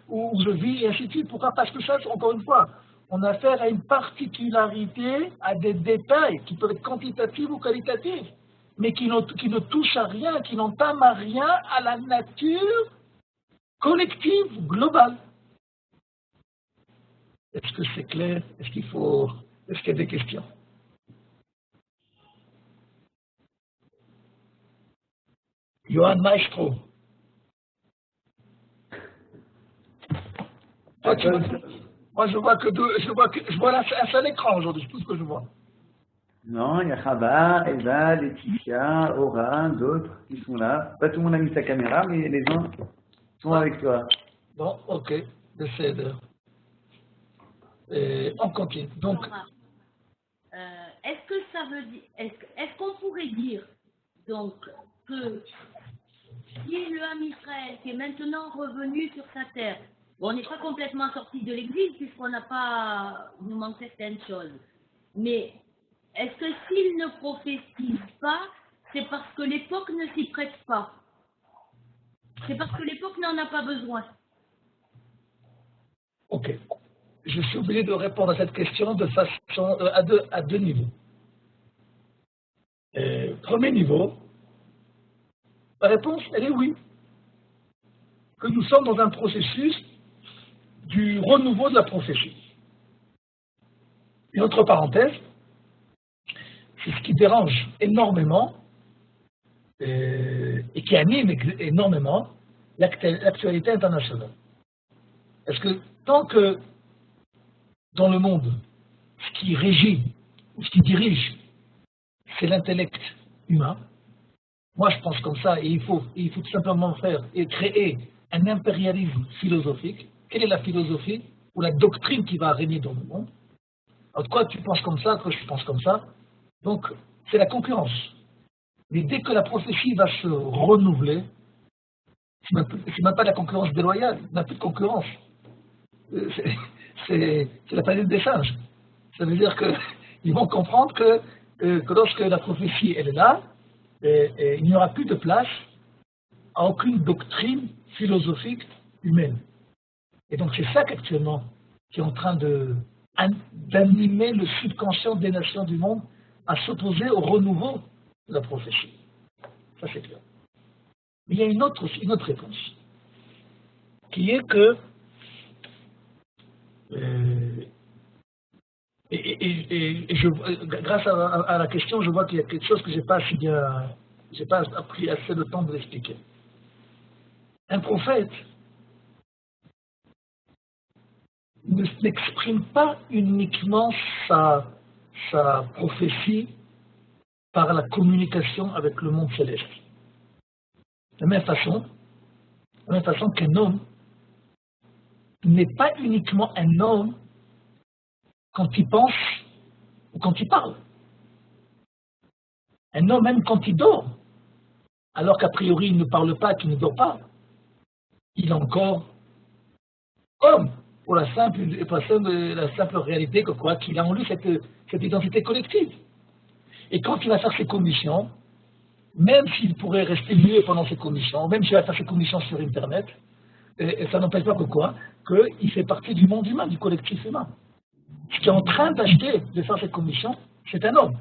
où je vis, et ainsi de suite. Pourquoi? Parce que ça, encore une fois, on a affaire à une particularité, à des détails qui peuvent être quantitatifs ou qualitatifs, mais qui ne touchent à rien, qui n'entament à rien à la nature collective, globale. Est-ce que c'est clair? Est-ce qu'il y a des questions? Johan Maestro. Moi, je vois un seul écran aujourd'hui, c'est tout ce que je vois. Non, il y a Chaba, Eva, Laetitia, Aura, d'autres qui sont là. Pas tout le monde a mis sa caméra, mais les uns sont avec toi. Bon, ok, décède. On continue. Donc, est-ce que ça veut dire, est-ce qu'on pourrait dire donc que si le Am Israël qui est maintenant revenu sur sa terre, on n'est pas complètement sorti de l'exil puisqu'on n'a pas, il nous manque certaines choses, mais est-ce que s'il ne prophétise pas, c'est parce que l'époque ne s'y prête pas? C'est parce que l'époque n'en a pas besoin? ok. Je suis obligé de répondre à cette question de façon à deux niveaux. Premier niveau, la réponse, elle est oui. Que nous sommes dans un processus du renouveau de la prophétie. Une autre parenthèse, c'est ce qui dérange énormément et qui anime énormément l'actualité internationale. Parce que tant que dans le monde, ce qui régit ou ce qui dirige, c'est l'intellect humain, moi je pense comme ça, et il faut tout simplement faire et créer un impérialisme philosophique. Quelle est la philosophie ou la doctrine qui va régner dans le monde? Alors, toi tu penses comme ça, toi je pense comme ça. Donc c'est la concurrence. Mais dès que la prophétie va se renouveler, c'est même pas de la concurrence déloyale, il n'y a plus de concurrence. C'est la planète des singes. Ça veut dire qu'ils vont comprendre que que lorsque la prophétie elle est là, il n'y aura plus de place à aucune doctrine philosophique humaine. Et donc c'est ça qu'actuellement qui est en train d'animer le subconscient des nations du monde à s'opposer au renouveau de la prophétie. Ça c'est clair. Mais il y a une autre réponse, qui est que grâce à la question, je vois qu'il y a quelque chose que j'ai pas pris assez de temps de l'expliquer. Un prophète n'exprime pas uniquement sa prophétie par la communication avec le monde céleste. De la même façon qu'un homme n'est pas uniquement un homme quand il pense ou quand il parle. Un homme même quand il dort, alors qu'a priori il ne parle pas, qu'il ne dort pas, il est encore homme, pour la simple réalité que quoi qu'il a en lui cette identité collective. Et quand il va faire ses commissions, même s'il pourrait rester muet pendant ses commissions, même s'il va faire ses commissions sur Internet, et ça n'empêche pas que quoi, qu'il fait partie du monde humain, du collectif humain. Ce qui est en train d'acheter, de faire cette commission, c'est un homme.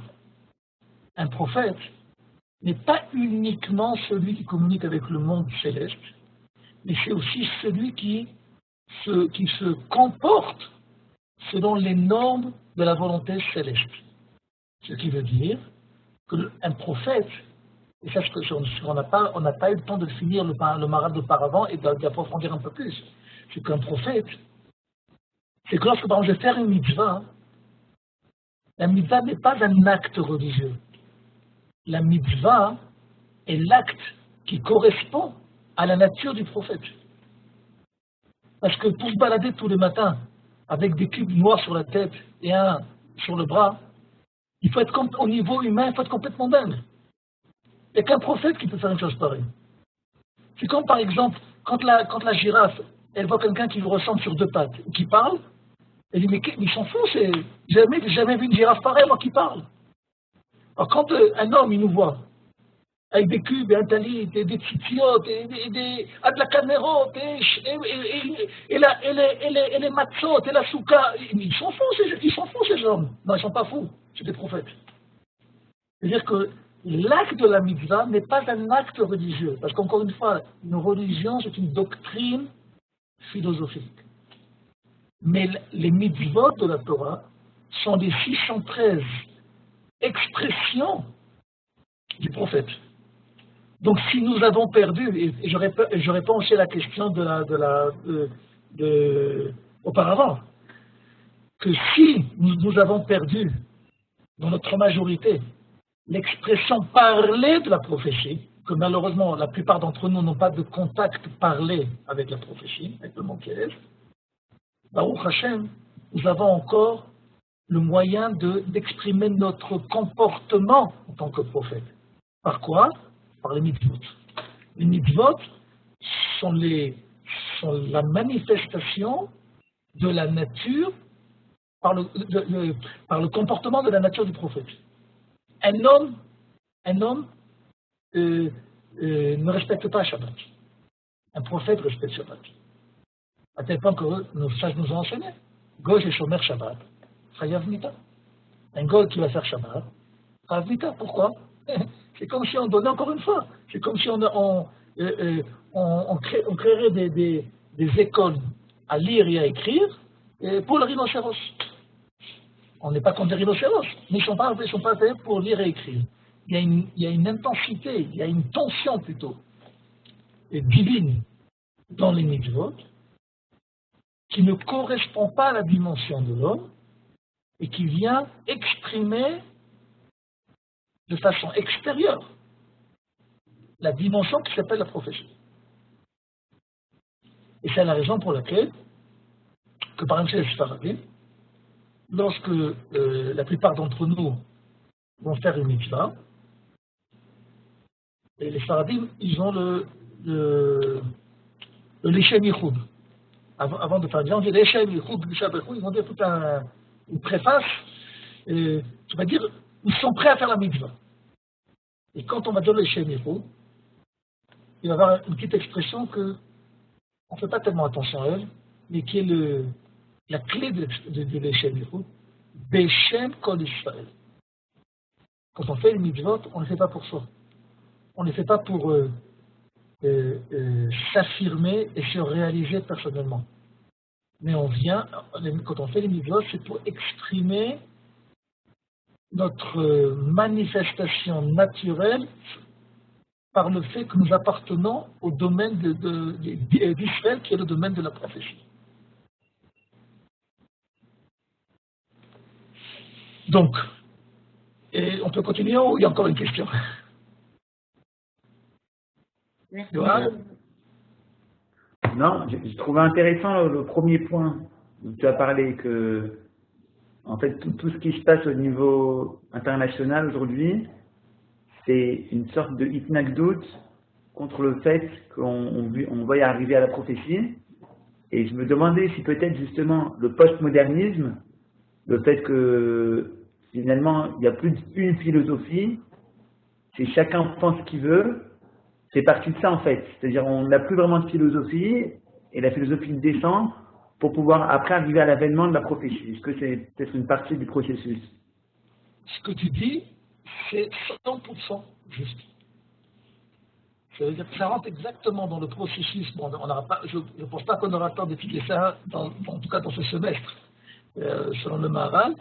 Un prophète n'est pas uniquement celui qui communique avec le monde céleste, mais c'est aussi celui qui se comporte selon les normes de la volonté céleste. Ce qui veut dire qu'un prophète, et ça on n'a pas eu le temps de finir le marad d'auparavant et d'approfondir un peu plus, c'est qu'un prophète, c'est que lorsque par exemple, je vais faire une mitzvah, la mitzvah n'est pas un acte religieux. La mitzvah est l'acte qui correspond à la nature du prophète. Parce que pour se balader tous les matins avec des cubes noirs sur la tête et un sur le bras, il faut être au niveau humain, il faut être complètement dingue. Il n'y a qu'un prophète qui peut faire une chose pareille. C'est comme par exemple, quand la girafe, elle voit quelqu'un qui lui ressemble sur deux pattes, ou qui parle, elle dit mais il s'en fout, j'ai jamais vu une girafe pareille, moi qui parle. Alors quand un homme il nous voit, avec des cubes et un talit, et des titiotes, et de la camérote, et les matzot, et la souka, ils s'en foutent ces hommes. Non, ils ne sont pas fous, c'est des prophètes. C'est-à-dire que l'acte de la mitzvah n'est pas un acte religieux, parce qu'encore une fois, une religion c'est une doctrine philosophique. Mais les mitzvot de la Torah sont les 613 expressions du prophète. Donc si nous avons perdu, et je réponds aussi à la question auparavant, que si nous avons perdu, dans notre majorité, l'expression parlée de la prophétie, que malheureusement la plupart d'entre nous n'ont pas de contact parlé avec la prophétie, avec le monde céleste, Baruch Hashem, nous avons encore le moyen d'exprimer notre comportement en tant que prophète. Par quoi? Par les mitzvot. Les mitzvot sont la manifestation de la nature, par le comportement de la nature du prophète. Un homme ne respecte pas Shabbat. Un prophète respecte Shabbat. À tel point que nos sages nous ont enseigné. Goy et Shomer Shabbat, Chayav Mita. Un goy qui va faire Shabbat, Chayav Mita. Pourquoi? C'est comme si on donnait, encore une fois, c'est comme si on créerait des écoles à lire et à écrire pour le rhinocéros. On n'est pas contre les rhinocéros, mais ils ne sont pas faits pour lire et écrire. Il y a une intensité, il y a une tension plutôt, divine dans les mitzvot, qui ne correspond pas à la dimension de l'homme et qui vient exprimer de façon extérieure la dimension qui s'appelle la prophétie. Et c'est la raison pour laquelle, que par exemple chez les Sfaradim, lorsque la plupart d'entre nous vont faire une mitzvah, et les Sfaradim, ils ont le Leshem Yichud. Avant de faire on dit Leshem Yichud, ils vont dire toute une préface, qui va dire Ils sont prêts à faire la mitzvah. Et quand on va dire le Shemiro, il va y avoir une petite expression que on ne fait pas tellement attention à elle, mais qui est la clé de l'Eshemiro, Beshem Kol Israël. Quand on fait les mitzvot, on ne les fait pas pour soi. On ne les fait pas pour s'affirmer et se réaliser personnellement. Mais quand on fait les mitzvot, c'est pour exprimer notre manifestation naturelle par le fait que nous appartenons au domaine d'Israël, qui est le domaine de la prophétie. Donc, et on peut continuer ou il y a encore une question? Merci. Non, j'ai trouvé intéressant le premier point où tu as parlé que, en fait, tout ce qui se passe au niveau international aujourd'hui, c'est une sorte de hitnagdout contre le fait qu'on va y arriver à la prophétie. Et je me demandais si peut-être justement le postmodernisme, le fait que finalement il n'y a plus d'une philosophie, c'est chacun pense ce qu'il veut, c'est parti de ça en fait. C'est-à-dire on n'a plus vraiment de philosophie et la philosophie descend pour pouvoir après arriver à l'avènement de la prophétie. Est-ce que c'est peut-être une partie du processus? Ce que tu dis, c'est 100% juste. Ça veut dire que ça rentre exactement dans le processus. Bon, je ne pense pas qu'on aura le temps d'étudier ça, en tout cas dans ce semestre, selon le Maharal,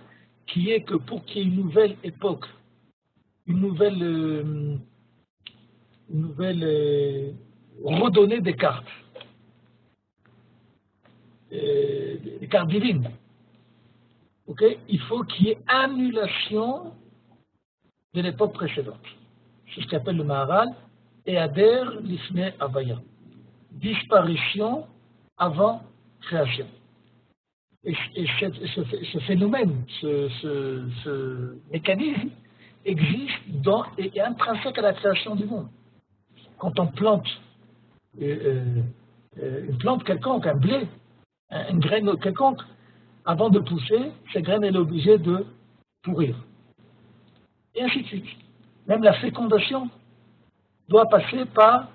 qui est que pour qu'il y ait une nouvelle époque, une nouvelle redonnée des cartes divines, okay, il faut qu'il y ait annulation de l'époque précédente. C'est ce qu'appelle le Maharal Eader Lifnei Havaya. Disparition avant création. Et ce phénomène, ce mécanisme existe et est intrinsèque à la création du monde. Quand on plante une plante quelconque, un blé, une graine quelconque, avant de pousser, cette graine est obligée de pourrir. Et ainsi de suite. Même la fécondation doit passer par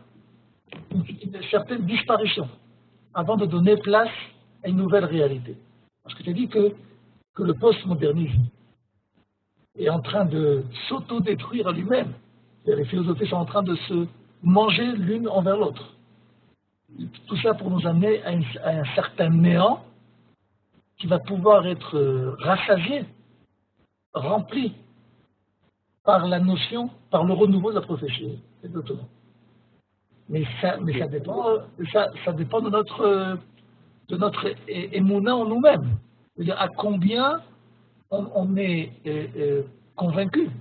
une certaine disparition avant de donner place à une nouvelle réalité. Parce que tu as dit que le postmodernisme est en train de s'auto-détruire à lui-même. Les philosophies sont en train de se manger l'une envers l'autre. Tout ça pour nous amener à un certain néant qui va pouvoir être rassasié, rempli par la notion, par le renouveau de la prophétie. Exactement. Mais ça dépend de notre émouna en nous-mêmes. C'est-à-dire à combien on est convaincu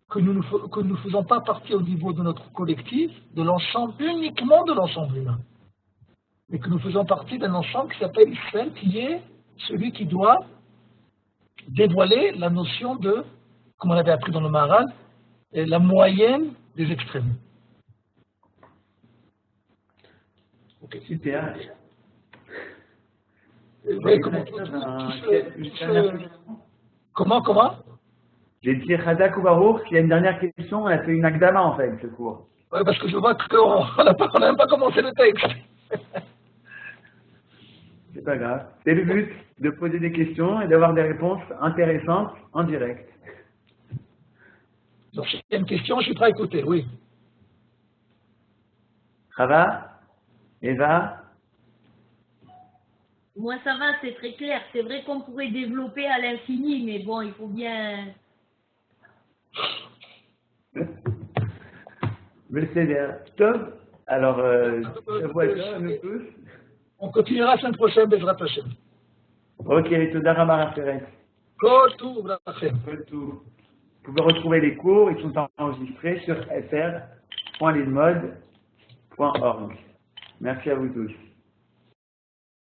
que nous ne faisons pas partie au niveau de notre collectif, de l'ensemble, uniquement de l'ensemble humain, mais que nous faisons partie d'un ensemble qui s'appelle Israël, qui est celui qui doit dévoiler la notion de, comme on avait appris dans le Maharal, la moyenne des extrêmes. Okay. Super. Oui, comment J'ai dit Hadak ou Baruch, il y a une dernière question, on a fait une akdama en fait, ce cours. Oui, parce que je vois qu'on n'a même pas commencé le texte. C'est pas grave. C'est le but de poser des questions et d'avoir des réponses intéressantes en direct. Donc, s'il y a une question, je suis prêt à écouter, oui. Rava? Eva? Moi, ça va, c'est très clair. C'est vrai qu'on pourrait développer à l'infini, mais bon, il faut bien... Mais c'est bien. Top. Alors, nous tous. On continuera la semaine prochaine, Bezrat Hashem. Ok, Toda Rama Raferet. Kol Tov Lachem. Vous pouvez retrouver les cours, ils sont enregistrés sur fr.lilmod.org. Merci à vous tous.